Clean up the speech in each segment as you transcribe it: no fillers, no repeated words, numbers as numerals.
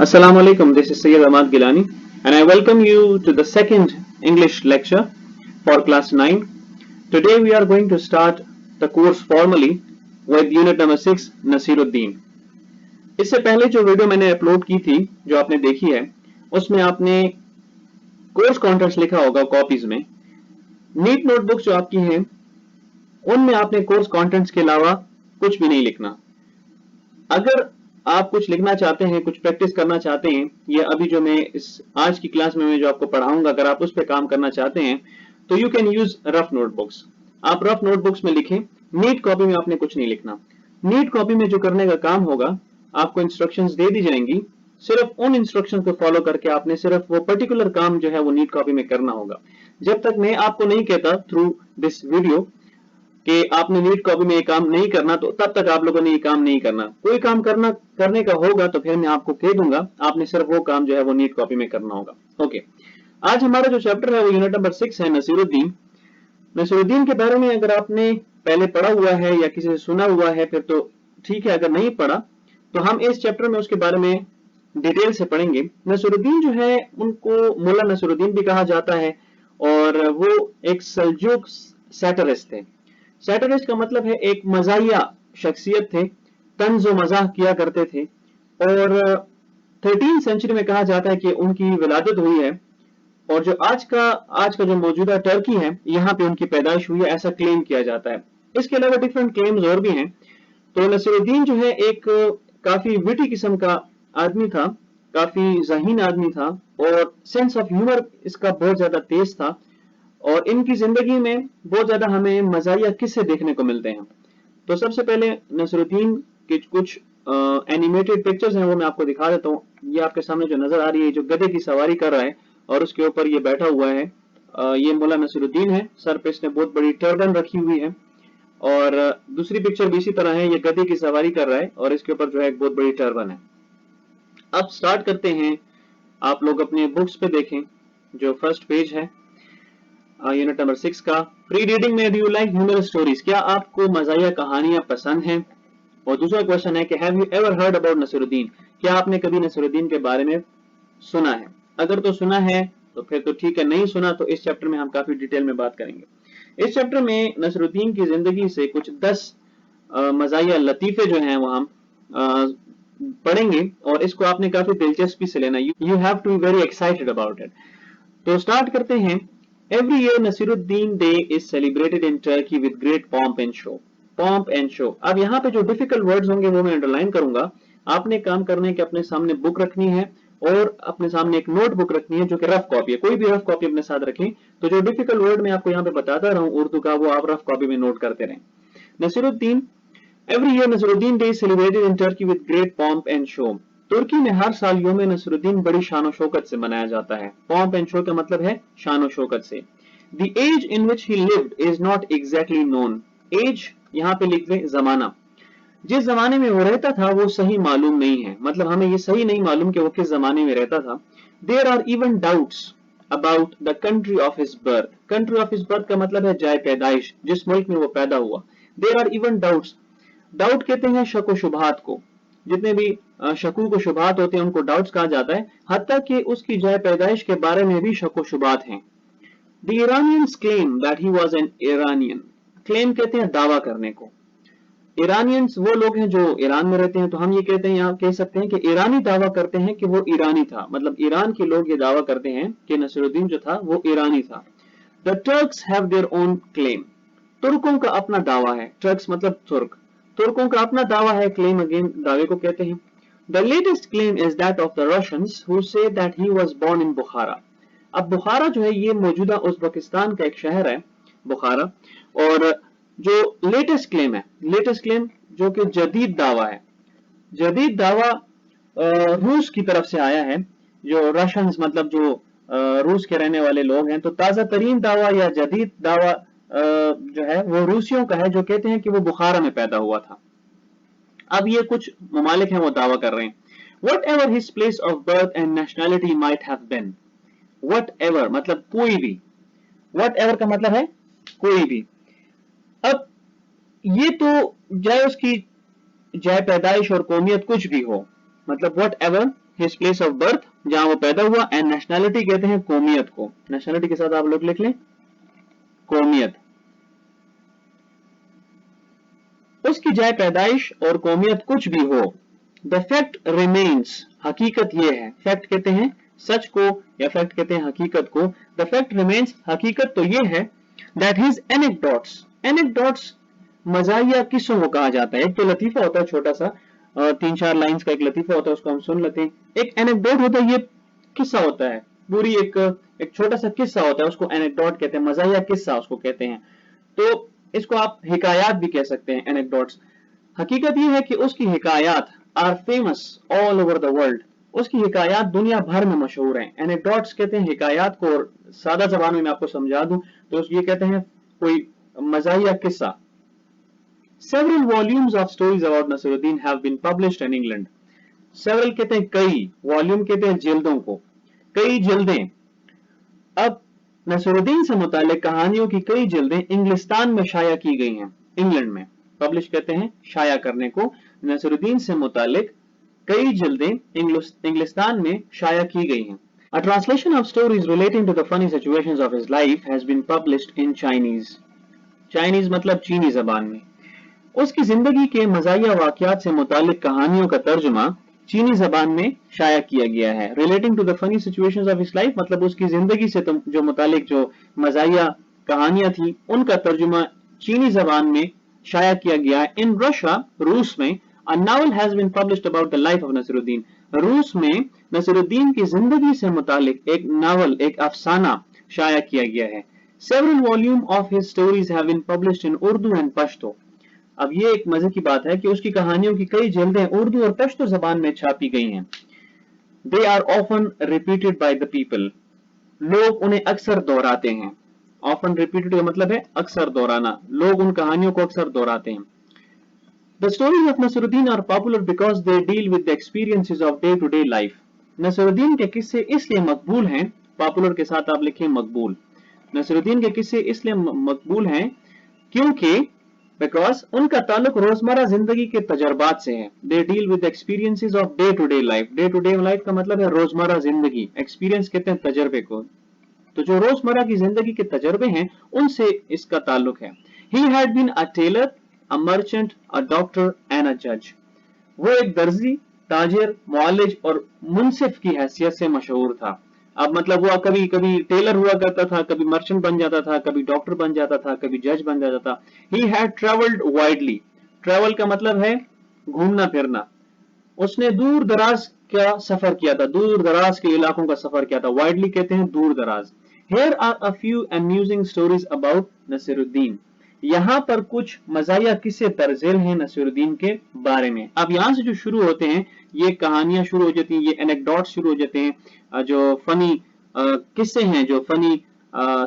Assalamu alaikum, this is Sayyid Ahmad Gilani and I welcome you to the second English lecture for class 9. Today we are going to start the course formally with unit number 6 Nasiruddin. इससे पहले जो video मैंने upload की थी, जो आपने देखी है, उसमें आपने कोर्स कॉन्टेंट्स लिखा होगा कॉपीज में. नीट नोटबुक्स जो आपकी हैं, उनमें आपने कोर्स कॉन्टेंट्स के अलावा कुछ भी नहीं लिखना. अगर आप कुछ लिखना चाहते हैं, कुछ प्रैक्टिस करना चाहते हैं, या अभी जो मैं इस आज की क्लास में मैं जो आपको पढ़ाऊंगा, अगर आप उस पर काम करना चाहते हैं तो you can use rough notebooks. आप रफ नोटबुक्स में लिखें. नीट कॉपी में आपने कुछ नहीं लिखना. नीट कॉपी में जो करने का काम होगा, आपको इंस्ट्रक्शंस दे दी जाएंगी. सिर्फ उन इंस्ट्रक्शन को फॉलो करके आपने सिर्फ वो पर्टिकुलर काम जो है वो नीट कॉपी में करना होगा. जब तक मैं आपको नहीं कहता थ्रू दिस वीडियो कि आपने नीट कॉपी में ये काम नहीं करना, तो तब तक आप लोगों ने ये काम नहीं करना. कोई काम करने का होगा तो फिर मैं आपको कह दूंगा, आपने सिर्फ वो काम जो है वो नीट कॉपी में करना होगा. ओके, आज हमारा जो चैप्टर है वो यूनिट नंबर 6 है, नसीरुद्दीन. नसीरुद्दीन के बारे में अगर आपने पहले पढ़ा हुआ है या किसी से सुना हुआ है फिर तो ठीक है, अगर नहीं पढ़ा तो हम इस चैप्टर में उसके बारे में डिटेल से पढ़ेंगे. नसीरुद्दीन जो है उनको मुल्ला नसीरुद्दीन भी कहा जाता है और वो एक सल्जूक सैटरिस्ट थे. सैटरिस्ट का मतलब है एक मजाहिया शख्सियत थे, तंज़ो मजाह किया करते थे और 13वीं सेंचुरी में कहा जाता है कि उनकी विलादत हुई है और जो आज का जो मौजूदा टर्की है यहाँ पे उनकी पैदाइश हुई है, ऐसा क्लेम किया जाता है. इसके अलावा डिफरेंट क्लेम्स और भी हैं. तो नसीरुद्दीन जो है एक काफी विटी किस्म का आदमी था, काफी ज़हीन आदमी था और सेंस ऑफ ह्यूमर इसका बहुत ज्यादा तेज था और इनकी जिंदगी में बहुत ज्यादा हमें मजाहिया किस्से देखने को मिलते हैं. तो सबसे पहले नसीरुद्दीन के कुछ एनिमेटेड पिक्चर्स हैं वो मैं आपको दिखा देता हूँ. ये आपके सामने जो नजर आ रही है, जो गधे की सवारी कर रहा है और उसके ऊपर ये बैठा हुआ है, ये मुल्ला नसीरुद्दीन है. सर पे इसने बहुत बड़ी टर्बन रखी हुई है और दूसरी पिक्चर भी इसी तरह है, ये गधे की सवारी कर रहा है और इसके ऊपर जो है एक बहुत बड़ी टर्बन है. अब स्टार्ट करते हैं. आप लोग अपने बुक्स पे देखें, जो फर्स्ट पेज है यूनिट नंबर 6 का. प्री रीडिंग में, do you like humorous stories, क्या आपको मजाहिया कहानियां पसंद हैं? और दूसरा क्वेश्चन है कि have you ever heard about Nasiruddin, क्या आपने कभी नसीरुद्दीन के बारे में सुना है? अगर तो सुना है तो फिर तो ठीक है, नहीं सुना तो इस चैप्टर में हम काफी डिटेल में बात करेंगे. इस चैप्टर में नसीरुद्दीन की जिंदगी से कुछ 10 मजाहिया लतीफे जो हैं वो हम पढ़ेंगे और इसको आपने काफी दिलचस्पी से लेना. You have to be very excited about it. तो स्टार्ट करते हैं. Every year Nasiruddin Day is celebrated in Turkey with great pomp and show. Pomp and show. अब यहाँ पे जो डिफिकल्ट वर्ड्स होंगे वो मैं अंडरलाइन करूंगा. आपने काम करने के अपने सामने बुक रखनी है और अपने सामने एक नोटबुक रखनी है जो कि रफ कॉपी है. कोई भी रफ कॉपी अपने साथ रखें. तो जो डिफिकल्ट वर्ड मैं आपको यहाँ पे बताता रहा हूँ उर्दू का, वो आप रफ कॉपी में नोट करते रहें. Naseeruddin, Every year Nasiruddin Day is celebrated in Turkey with great pomp and show. तुर्की में हर साल योम नसीरुद्दीन बड़ी शान शौकत से मनाया जाता है. पॉम्प एंड शो का मतलब है शान शौकत से. The age in which he lived is not exactly known. Age यहाँ पे लिख दें जमाना. जिस जमाने में वो रहता था वो सही मालूम नहीं है, मतलब हमें ये सही नहीं मालूम कि वो किस जमाने में रहता था. There are even doubts about the country of his birth. Country of his birth का मतलब है जाए पैदाइश, जिस मुल्क में वो पैदा हुआ. There are even doubts. Doubt कहते हैं शक व शुबहात को. जितने भी शकूक व शुबहात होते हैं उनको डाउट्स कहा जाता है. हत्ता कि उसकी जाए पैदाइश के बारे में भी शक व शुबहात हैं. The Iranians claim that he was an Iranian. Claim कहते हैं दावा करने को. इरानियंस वो लोग हैं जो ईरान में रहते हैं, तो हम ये कहते हैं, यहाँ कह सकते हैं कि ईरानी दावा करते हैं कि वो ईरानी था. मतलब ईरान के लोग ये दावा करते हैं कि नसीरुद्दीन जो था वो ईरानी था. The Turks have their own claim. तुर्कों का अपना दावा है. टर्क्स मतलब तुर्क. तुर्कों का अपना दावा है. क्लेम अगेन दावे को कहते हैं. The latest claim is that of the Russians who say that he was born in Bukhara. अब बुखारा जो है ये मौजूदा उज़्बेकिस्तान का एक शहर है, बुखारा. और जो लेटेस्ट क्लेम है, लेटेस्ट क्लेम जो कि जदीद दावा है, जदीद दावा रूस की तरफ से आया है. जो रशियंस मतलब जो रूस के रहने वाले लोग हैं, तो ताजा तरीन दावा या जदीद दावा जो है वो रूसियों का है, जो कहते हैं कि वो बुखारा में पैदा हुआ था. अब ये कुछ ममालिक हैं वो दावा कर रहे हैं. Whatever his place of birth and nationality might have been. Whatever मतलब कोई भी. Whatever का मतलब है कोई भी. अब ये तो जाए उसकी जाए पैदाइश और कौमियत कुछ भी हो, मतलब whatever his place of birth, जहां वो पैदा हुआ, and nationality कहते हैं कौमियत को. nationality के साथ आप लोग लिख लें कौमियत. उसकी जाए पैदाइश और कौमियत कुछ भी हो, the fact remains, हकीकत ये है. fact कहते हैं सच को या fact कहते हैं हकीकत को. the fact remains, हकीकत तो ये है that his anecdotes मजाहिया किस्सों को कहा जाता है. एक तो लतीफा होता है छोटा सा, 3-4 लाइंस का एक लतीफा होता है, उसको हम सुन लेते हैं. एक एनेक्डोट होता है, ये किस्सा होता है, पूरी एक छोटा सा किस्सा होता है, उसको एनेक्डोट कहते हैं, मजाहिया किस्सा उसको कहते हैं. तो इसको आप हिकायात भी कह सकते हैं, एनेक्डोट्स. हकीकत ये है कि उसकी हिकायात are famous all over the world, उसकी हिकायात दुनिया भर में मशहूर हैं. एनेक्डोट्स कहते हैं हिकायात को, और सादा जबान में मैं आपको समझा दूं तो ये कहते हैं कोई मजाहिया किस्सा. Several volumes of stories about Nasruddin have been published in England. Several कहते हैं कई, वॉल्यूम कहते हैं जिल्दों को, कई जिल्दें. अब नसरुद्दीन से मुतालिक कहानियों की कई जिल्दें इंग्लिस्तान में शाया की गई हैं. इंग्लैंड में पब्लिश कहते हैं शाया करने को. नसरुद्दीन से मुतालिक कई जिल्दें इंग्लिस्तान में शाया की गई हैं. A translation of stories relating to the funny situations of his life has been published in Chinese. Chinese मतलब चीनी जबान में. उसकी जिंदगी के मजाहिया वाकयात से मुतालिक कहानियों का तर्जुमा चीनी जबान में शाया किया गया है. Relating to the funny situations of his life मतलब उसकी जिंदगी से जो मुतालिक जो मजाहिया कहानियां थी उनका तर्जुमा चीनी जबान में शाया किया गया है. इन रशिया, रूस में, a novel has been published about the life of Nasruddin. रूस में नसरुद्दीन की जिंदगी से मुतालिक एक नावल, एक अफसाना शाया किया गया है. Several volumes of his stories have been published in Urdu and Pashto. अब ये एक मजे की बात है कि उसकी कहानियों की कई जिल्दें उर्दू और पश्तो जबान में छापी गई हैं. They are often repeated by the people. लोग उन्हें अक्सर दोहराते हैं. Often repeated का मतलब है अक्सर दोहराना. लोग उन कहानियों को अक्सर दोहराते हैं. The stories of Nasruddin are popular because they deal with the experiences of day-to-day life. Nasruddin के किस्से इसलिए मकबूल हैं, पॉपुलर के साथ आप लिखें मकबूल. नसरुद्दीन के किस्से इसलिए मकबूल हैं क्योंकि because उनका ताल्लुक रोजमर्रा जिंदगी के तजर्बात से है. They deal with the experiences of day-to-day life. Day-to-day life का मतलब है रोजमर्रा जिंदगी. Experience कहते हैं तजर्बे को. तो जो रोजमर्रा की जिंदगी के तजर्बे हैं उनसे इसका ताल्लुक है. He had been a tailor, a merchant, a doctor and a judge. वो एक दर्जी, ताजिर, मुअल्लिज और मुंसिफ की हैसियत से मशहूर था. अब मतलब वो कभी कभी टेलर हुआ करता था, कभी मर्चेंट बन जाता था, कभी डॉक्टर बन जाता था, कभी जज बन जाता था. He had traveled widely. Travel का मतलब है घूमना फिरना. उसने दूर दराज का सफर किया था, दूर दराज के इलाकों का सफर किया था. वाइडली कहते हैं दूर दराज. Here are a few amusing stories about Nasruddin. यहाँ पर कुछ मजाहिया किस्से तर्जेल हैं नसरुद्दीन के बारे में. अब यहाँ से जो शुरू होते हैं ये कहानियां शुरू हो जाती हैं, ये एनेक्डोट्स शुरू हो जाते हैं, जो फनी किस्से हैं, जो फनी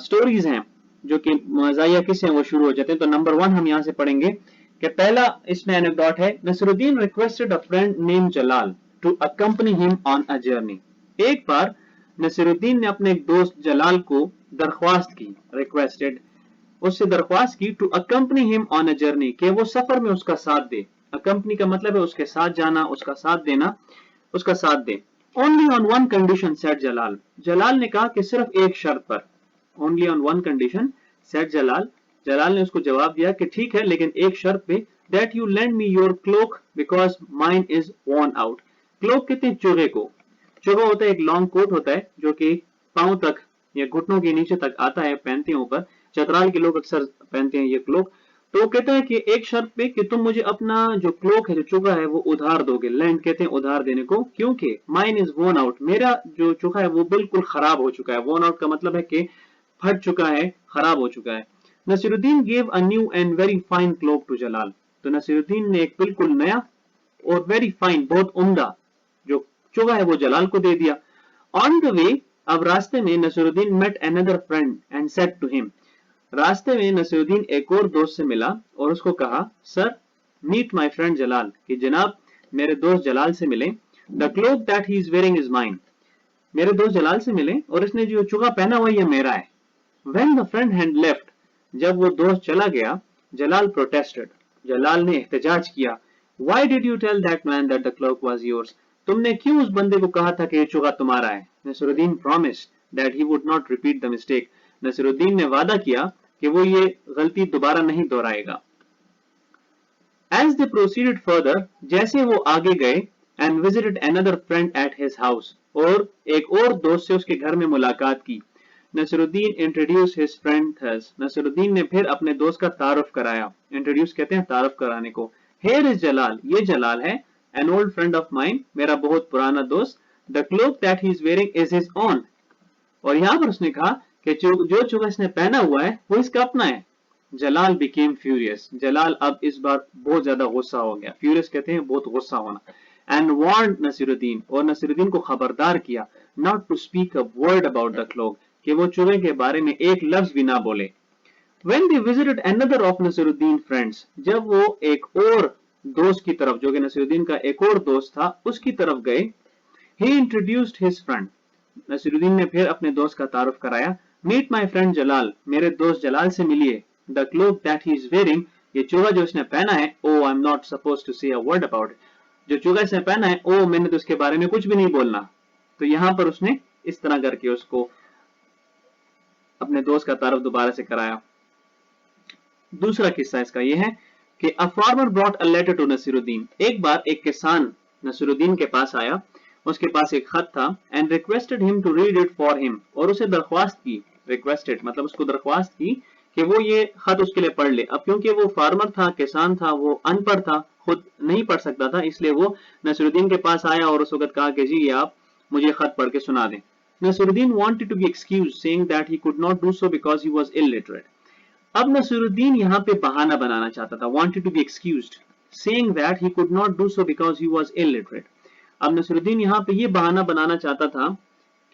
स्टोरीज हैं, जो कि मजाहिया किस्से हैं वो शुरू हो जाते हैं. तो नंबर 1 हम यहाँ से पढ़ेंगे कि पहला इसमें एनेक्डोट है. Nasruddin requested a friend name Jalal to accompany him on a journey. एक बार नसरुद्दीन ने अपने एक दोस्त जलाल को दरख्वास्त की, रिक्वेस्टेड, उससे दरख्वास्त की, to accompany him on a journey, कि वो सफर में उसका साथ दे. अकम्पनी का मतलब है उसके साथ जाना, उसका साथ देना, उसका साथ दे. Only on one condition said Jalal. Jalal ने कहा कि सिर्फ एक शर्त पर. Only on one condition said Jalal. Jalal ने उसको जवाब दिया कि ठीक है लेकिन एक शर्त पे. That you lend me your cloak because mine is worn out. Cloak कहते हैं चोगे को. चोगा होता है एक लॉन्ग कोट होता है जो कि पांव तक या घुटनों के नीचे तक आता है, पहनते हैं ऊपर. चतराल के लोग अक्सर पहनते हैं ये क्लोक. तो वो कहते हैं कि एक शर्त पे कि तुम मुझे अपना जो क्लोक है, जो चुगा है, वो उधार दोगे. लैंड कहते हैं उधार देने को, क्योंकि माइन इज वोन आउट, मेरा जो चुगा है वो बिल्कुल खराब हो चुका है. वोन आउट का मतलब है कि फट चुका है, खराब हो चुका है. Nasiruddin gave a new and very fine clock to Jalal. तो नसीरुद्दीन ने एक बिल्कुल नया और वेरी फाइन, बहुत उम्दा जो चुगा है वो जलाल को दे दिया. ऑन द वे, अब रास्ते में Nasiruddin met another friend and said to him. रास्ते में नसीरुद्दीन एक और दोस्त से मिला और उसको कहा, sir meet my friend Jalal, कि जनाब मेरे दोस्त जलाल से मिले. The cloak that he is wearing is mine. मेरे दोस्त जलाल से मिले और इसने जो चुगा पहना हुआ ये मेरा है. When the friend had left, जब वो दोस्त चला गया, जलाल प्रोटेस्टेड, जलाल ने एहतजाज किया. Why did you tell that man that the clock was yours. तुमने क्यों उस बंदे को कहा था कि ये चूहा तुम्हारा है? Naseeruddin promised that he would not repeat the mistake. Naseeruddin ने वादा किया कि वो ये गलती दोबारा नहीं दोहराएगा. As they proceeded further, जैसे वो आगे गए, and visited another friend at his house, और एक और दोस्त से उसके घर में मुलाकात की. Naseeruddin introduced his friend thus. Naseeruddin ने फिर अपने दोस्त का तारुफ कराया. Introduce कहते हैं तारुफ कराने को. Here is Jalal. ये जलाल है. An old friend of mine. मेरा बहुत पुराना दोस्त. The cloak that he is wearing is his own. और यहाँ पर उसने कहा कि जो चूहा इसने पहना हुआ है वो इसका अपना है. जलाल became furious. जलाल अब इस बार बहुत ज्यादा गुस्सा हो गया. Furious कहते हैं बहुत गुस्सा होना. And warned नसीरुद्दीन, और नसीरुद्दीन को खबरदार किया, not to speak a word about the cloak, कि वो चूहे के बारे में एक लफ्ज भी ना बोले. When they visited another of Naseeruddin friends, जब वो एक और दोस्त की तरफ, जो कि नसीरुद्दीन का एक और दोस्त था, उसकी तरफ गए, he introduced his friend. Naseeruddin ने फिर अपने दोस्त का तारुफ कराया. Meet my friend जलाल, मेरे दोस्त जलाल से मिलिए. The cloak that he is wearing, ये चूहा जो इसने पहना है, oh I'm not supposed to say a word about it. जो चूहा इसने पहना है, oh मैंने तो उसके बारे में कुछ भी नहीं बोलना. तो यहाँ पर उसने इस तरह करके उसको अपने दोस्त का तारुफ दोबारा से कराया. दूसरा किस्सा इसका यह है कि a farmer brought a letter to Naseeruddin. एक बार एक किसान नसीरुद्दीन के पास आया, उसके पास एक खत था, and requested him to read it for him, और उसे दरख्वास्त की, requested मतलब उसको दरख्वास्त की कि वो ये खत उसके लिए पढ़ ले. अब क्योंकि वो फार्मर था, किसान था, वो अनपढ़ था, खुद नहीं पढ़ सकता था, इसलिए वो नसीरुद्दीन के पास आया और उस वक्त कहा कि जी आप मुझे खत पढ़ के सुना दें. Naseeruddin wanted to be excused, saying that he could not do so because he was illiterate. अब नसीरुद्दीन यहाँ पे बहाना बनाना चाहता था, wanted to be excused, saying that he could not do so because he was illiterate. अब नसीरुद्दीन यहाँ पे ये बहाना बनाना चाहता था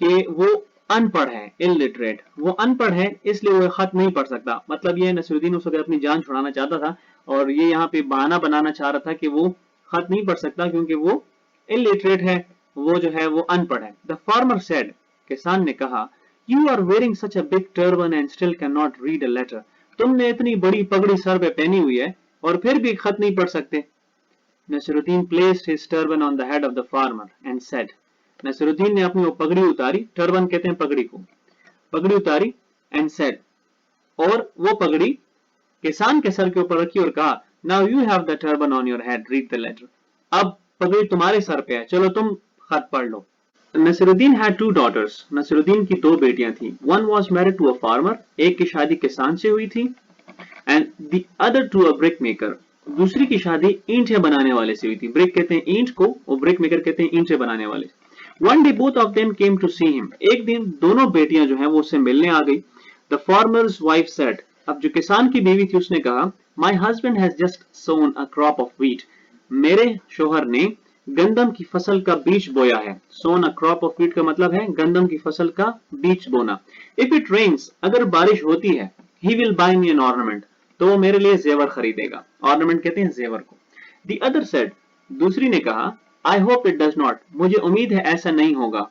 कि वो अनपढ़ है, illiterate, वो अनपढ़ है इसलिए वो खत नहीं पढ़ सकता. मतलब ये नसीरुद्दीन उस वक्त अपनी जान छुड़ाना चाहता था और ये यहाँ पे बहाना बनाना चाह रहा था कि वो खत नहीं पढ़ सकता क्योंकि वो illiterate है, वो जो है वो अनपढ़ है. The farmer said, किसान ने कहा, you are wearing such a big turban and still cannot read a letter. तुमने इतनी बड़ी पगड़ी सर पे पहनी हुई है और फिर भी खत नहीं पढ़ सकते. Naseeruddin placed his turban on the head of the farmer and said, Naseeruddin ने अपनी वो पगड़ी उतारी, टर्बन कहते हैं पगड़ी को, पगड़ी उतारी, and said, और वो पगड़ी किसान के सर के ऊपर रखी और कहा, now you have the turban on your head, read the letter. अब पगड़ी तुम्हारे सर पे है, चलो तुम खत पढ़ लो. Naseeruddin had two daughters. Naseeruddin की दो बेटियां थी. One was married to a farmer. एक की शादी किसान से हुई थी. And the other to a brick maker. दूसरी की शादी ईंटें बनाने वाले से हुई थी. ब्रिक कहते हैं ईंट को और ब्रिक मेकर कहते हैं ईंटें बनाने वाले. One day both of them came to see him. एक दिन दोनों बेटियां जो हैं वो उससे मिलने आ गई. The farmer's wife said. अब जो किसान की बीवी थी उसने कहा, My husband has just sown a crop of wheat. मेरे शोहर ने गंदम की फसल का बीज बोया है. सोन अ क्रॉप ऑफ व्हीट का मतलब है गंदम की फसल का बीज बोना. इफ इट रेन्स, अगर बारिश होती है, he will buy me N ornament, तो वो मेरे लिए जेवर खरीदेगा. ऑर्नामेंट कहते हैं जेवर को. द अदर सेड, दूसरी ने कहा, I hope it does not, मुझे उम्मीद है ऐसा नहीं होगा.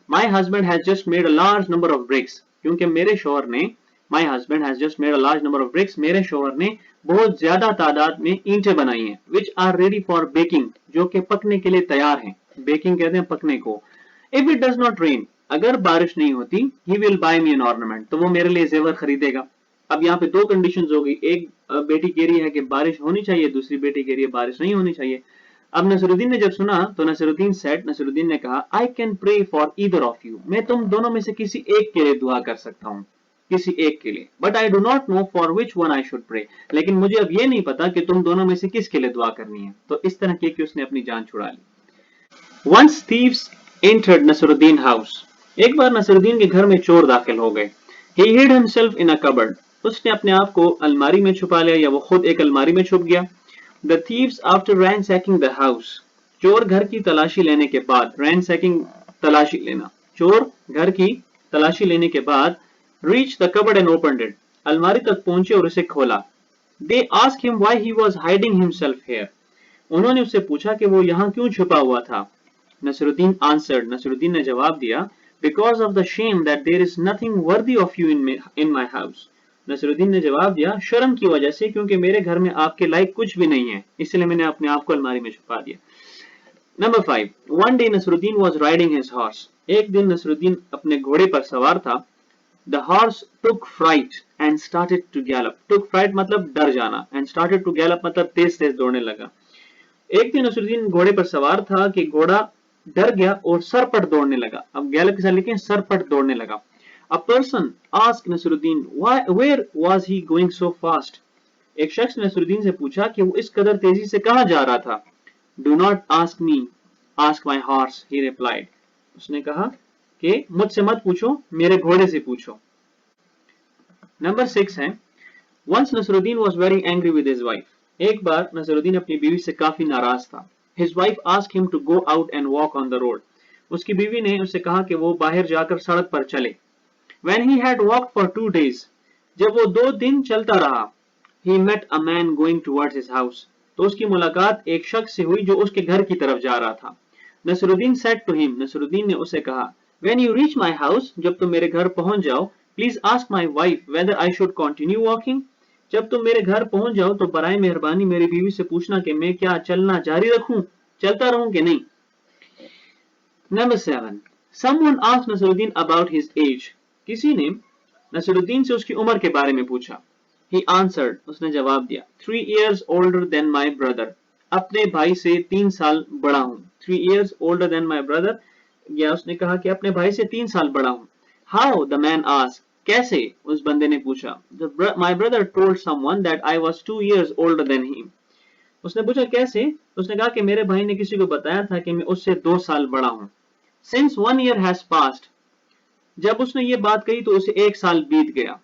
My husband has just made a large number of BRICS, क्योंकि मेरे शोहर ने, my husband has just made a large number of BRICS, मेरे शोहर ने बहुत ज्यादा तादाद में ईंटें बनाई हैं. Which are ready for baking, जो कि पकने के लिए तैयार हैं. बेकिंग कहते हैं पकने को. If it does not rain, अगर बारिश नहीं होती, he will buy me N ornament, तो वो मेरे लिए जेवर खरीदेगा. अब यहाँ पे दो कंडीशंस हो गई. एक बेटी कह रही है कि बारिश होनी चाहिए, दूसरी बेटी कह रही है बारिश नहीं होनी चाहिए. अब नसीरुद्दीन ने जब सुना तो नसीरुद्दीन ने कहा, I can pray for either of you, मैं तुम दोनों में से किसी एक के लिए दुआ कर सकता हूँ, किसी एक के लिए. But I do not know for which one I should pray, लेकिन मुझे अब ये नहीं पता कि तुम दोनों में से किसके लिए दुआ करनी है. तो इस तरह की उसने अपनी जान छुड़ा ली. Once thieves entered Nasiruddin house, एक बार नसीरुद्दीन के घर में चोर दाखिल हो गए. He hid himself in a cupboard, उसने अपने आप को अलमारी में छुपा लिया या वो खुद एक अलमारी में छुप गया. The thieves after ransacking the house, चोर घर की तलाशी लेने के बाद, ransacking तलाशी लेना, चोर घर की तलाशी लेने के बाद, reached the cupboard and opened it, अलमारी तक पहुंचे और उसे खोला. They asked him why he was hiding himself here, उन्होंने उससे पूछा कि वो यहाँ क्यों छुपा हुआ था. नसीरुद्दीन answered, नसीरुद्दीन ने जवाब दिया, because of the shame that there is nothing worthy of you in my house. Naseeruddin ने जवाब दिया, शर्म की वजह से, क्योंकि मेरे घर में आपके लायक कुछ भी नहीं है, इसलिए मैंने अपने आप को अलमारी में छुपा दिया. Number 5. One day Nasruddin was riding his horse. एक दिन नसरुद्दीन अपने घोड़े पर सवार था. The horse took fright and started to gallop. Took fright मतलब डर जाना, and started to gallop मतलब तेज तेज दौड़ने लगा. एक दिन नसरुद्दीन घोड़े पर सवार था कि घोड़ा डर गया और सरपट दौड़ने लगा. अब गैलप के साथ लिखें सरपट दौड़ने लगा. A person asked Nasruddin where was he going so fast. एक शख्स ने नसरुद्दीन से पूछा कि वो इस कदर तेजी से कहां जा रहा था. Do not ask me, ask my horse, he replied. उसने कहा कि मुझसे मत पूछो, मेरे घोड़े से पूछो. Number 6 है Once Nasruddin was very angry with his wife. एक बार नसरुद्दीन अपनी बीवी से काफी नाराज था. His wife asked him to go out and walk on the road. उसकी बीवी ने उससे कहा कि वो बाहर जाकर सड़क पर चले. When he had walked for 2 days, जब वो 2 दिन चलता रहा, he met a man going towards his house. तो उसकी मुलाकात एक शख्स से हुई जो उसके घर की तरफ जा रहा था. Nasruddin said to him, Nasruddin ने उसे कहा, when you reach my house, जब तुम मेरे घर पहुंच जाओ, please ask my wife whether I should continue walking. जब तुम मेरे घर पहुंच जाओ तो बराए मेहरबानी मेरी बीवी से पूछना कि मैं क्या चलना जारी रखूं, चलता रहूं कि नहीं. Number 7. Someone asked Nasruddin about his age. किसी ने नसरुद्दीन से उसकी उम्र के बारे में पूछा. He answered, उसने जवाब दिया, 3 years older than my brother. अपने भाई से 3 साल बड़ा हूं. 3 years older than my brother. या उसने कहा कि अपने भाई से 3 साल बड़ा हूं. How? The man asked. कैसे? उस बंदे ने पूछा. My brother told someone that I was 2 years older than him. उसने पूछा कैसे? उसने कहा कि मेरे भाई ने किसी को बताया था कि मैं उससे 2 साल बड़ा हूं. Since 1 year has passed. जब उसने ये बात कही तो उसे 1 साल बीत गया.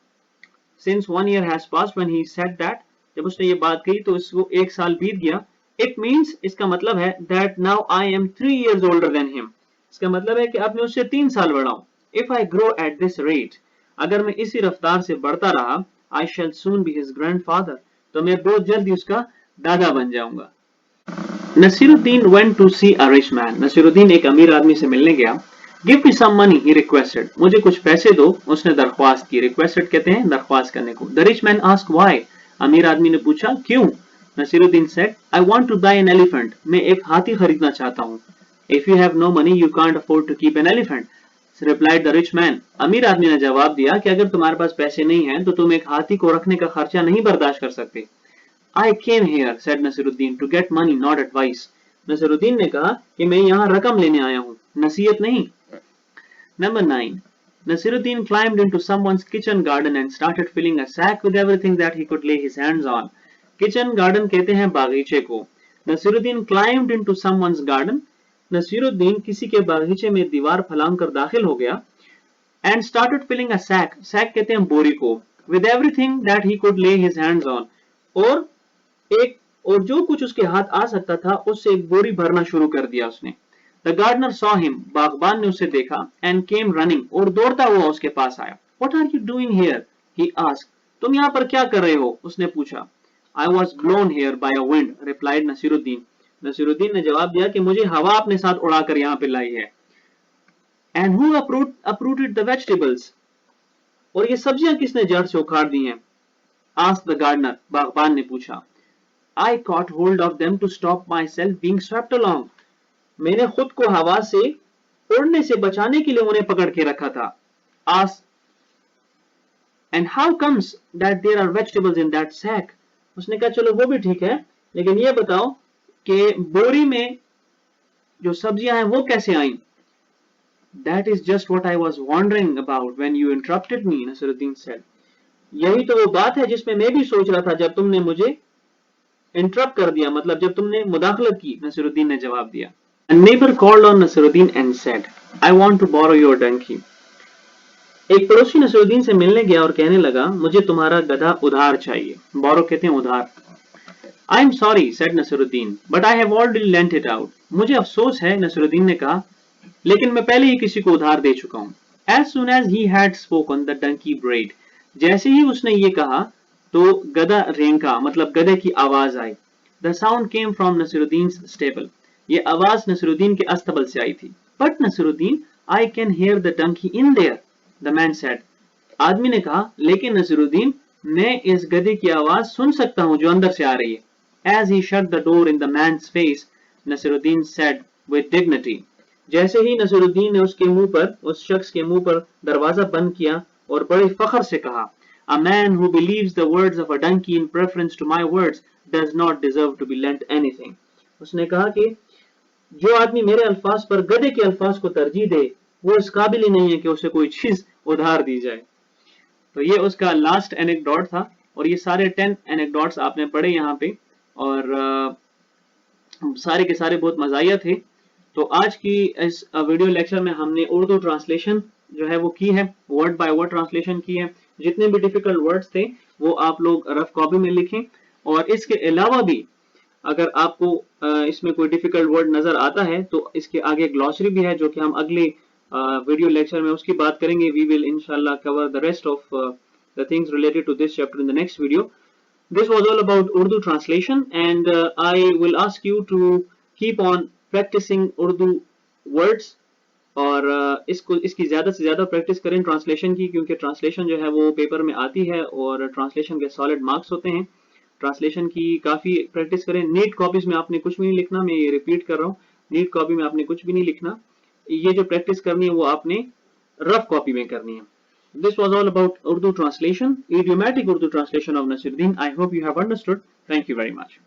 Since 1 year has passed, when he said that, जब उसने ये बात कही तो उसको 1 साल बीत गया. It means, इसका मतलब है that now I am 3 years older than him. इसका मतलब है कि अब मैं उससे 3 साल बड़ा हूं. If I grow at this rate, अगर मैं इसी रफ्तार से बढ़ता रहा, I shall soon be his grandfather. तो मैं बहुत जल्दी उसका दादा बन जाऊंगा. Nasiruddin went to see a rich man. Naseeruddin एक अमीर आदमी से मिलने गया. Give me some money, he requested. मुझे कुछ पैसे दो, उसने दरख्वास्त की. Requested कहते हैं दरख्वास्त करने को. The rich man asked why. अमीर आदमी ने पूछा क्यों. Nasiruddin said, I want to buy an elephant. मैं एक हाथी खरीदना चाहता हूँ. If you have no money, you can't afford to keep an elephant, replied the rich man. अमीर आदमी ने जवाब दिया कि अगर तुम्हारे पास पैसे नहीं हैं, तो तुम एक हाथी को रखने का खर्चा नहीं बर्दाश्त कर सकते. I came here, said Nasiruddin, to get money, not advice. Naseeruddin ने कहा कि मैं यहाँ रकम लेने आया हूँ, नसीहत नहीं. Number 9. Nasiruddin climbed into someone's kitchen garden and started filling a sack with everything that he could lay his hands on. Kitchen garden कहते हैं बागीचे को. Nasiruddin climbed into someone's garden. Naseeruddin किसी के बागीचे में दीवार फलांग कर दाखिल हो गया. And started filling a sack. Sack कहते हैं बोरी को. With everything that he could lay his hands on. और जो कुछ उसके हाथ आ सकता था उससे एक बोरी भरना शुरू कर दिया उसने. The gardener saw him. बागबान ने उसे देखा. And came running. और दौड़ता हुआ उसके पास आया. What are you doing here? He asked. तुम यहाँ पर क्या कर रहे हो? उसने पूछा. I was blown here by a wind, replied Nasiruddin. Naseeruddin ने जवाब दिया कि मुझे हवा अपने साथ उड़ाकर यहाँ पे लाई है. And who uprooted the vegetables? और ये सब्जियां किसने जड़ से उखाड़ दी हैं? Asked the gardener. बागबान ने पूछा. I caught hold of them to stop myself being swept along. मैंने खुद को हवा से उड़ने से बचाने के लिए उन्हें पकड़ के रखा था. Asked. And how comes that there are vegetables in that sack? उसने कहा चलो वो भी ठीक है, लेकिन ये बताओ कि बोरी में जो सब्जियां हैं वो कैसे आईं? That is just what I was wondering about when you interrupted me, Nasiruddin said. यही तो वो बात है जिसमें मैं भी सोच रहा था जब तुमने मुझे इंटरप्ट कर दिया, मतलब जब तुमने मुदाखलत की. नसीरुद्दीन ने जवाब दिया. A neighbor called on Nasiruddin and said, I want to borrow your donkey. एक पड़ोसी नसीरुद्दीन से मिलने गया और कहने लगा मुझे तुम्हारा गधा उधार चाहिए. बोरो कहते हैं उधार. I am sorry, said Nasiruddin, but I have already lent it out. मुझे अफसोस है, नसीरुद्दीन ने कहा, लेकिन मैं पहले ही किसी को उधार दे चुका हूं. As soon as he had spoken, the donkey brayed. जैसे ही उसने ये कहा तो गधा रेंका, मतलब गधे की आवाज आई. The sound came from Nasiruddin's stable. ये आवाज नसीरुद्दीन के अस्तबल से आई थी. But Nasiruddin, I can hear the donkey in there, the man said. आदमी ने कहा, लेकिन नसीरुद्दीन, मैं इस गधे की आवाज सुन सकता हूं जो अंदर से आ रही है. As he shut the door in the man's face, Nasiruddin said, with dignity. जैसे ही नसीरुद्दीन ने उसके मुंह पर, उस शख्स के मुंह पर दरवाजा बंद किया और बड़े फख्र से कहा, A man who believes the words of a donkey in preference to my words does not deserve to be lent anything. उसने कहा कि जो आदमी मेरे अल्फाज पर गधे के अल्फाज को तरजीह दे वो इस काबिल ही नहीं है कि उसे कोई चीज उधार दी जाए। तो ये उसका लास्ट एनेक्डोट था और ये सारे 10 एनेक्डोट्स आपने पढ़े यहाँ पे और सारे के सारे बहुत मजाया थे। तो आज की इस वीडियो लेक्चर में हमने उर्दू ट्रांसलेशन जो है वो की है, वर्ड बाय वर्ड ट्रांसलेशन की है। जितने भी डिफिकल्ट वर्ड्स थे वो आप लोग रफ कॉपी में लिखें और इसके अलावा भी अगर आपको इसमें कोई डिफिकल्ट वर्ड नजर आता है तो इसके आगे ग्लॉसरी भी है जो कि हम अगले वीडियो लेक्चर में उसकी बात करेंगे। वी विल इंशाल्लाह cover the rest of the things related to this chapter in the next video. This was all about Urdu translation and I will ask you to keep on practicing Urdu words और इसकी ज़्यादा से ज़्यादा practice करें translation की, क्योंकि translation जो है वो पेपर में आती है और ट्रांसलेशन के सॉलिड मार्क्स होते हैं। ट्रांसलेशन की काफ़ी प्रैक्टिस करें। नीट कॉपीज़ में आपने कुछ भी नहीं लिखना, मैं ये रिपीट कर रहा हूँ, नीट कॉपी में आपने कुछ भी नहीं लिखना। ये जो प्रैक्टिस करनी है वो आपने रफ कॉपी में करनी है। This was all about Urdu translation, idiomatic Urdu translation of Nasiruddin. I hope you have understood. Thank you very much.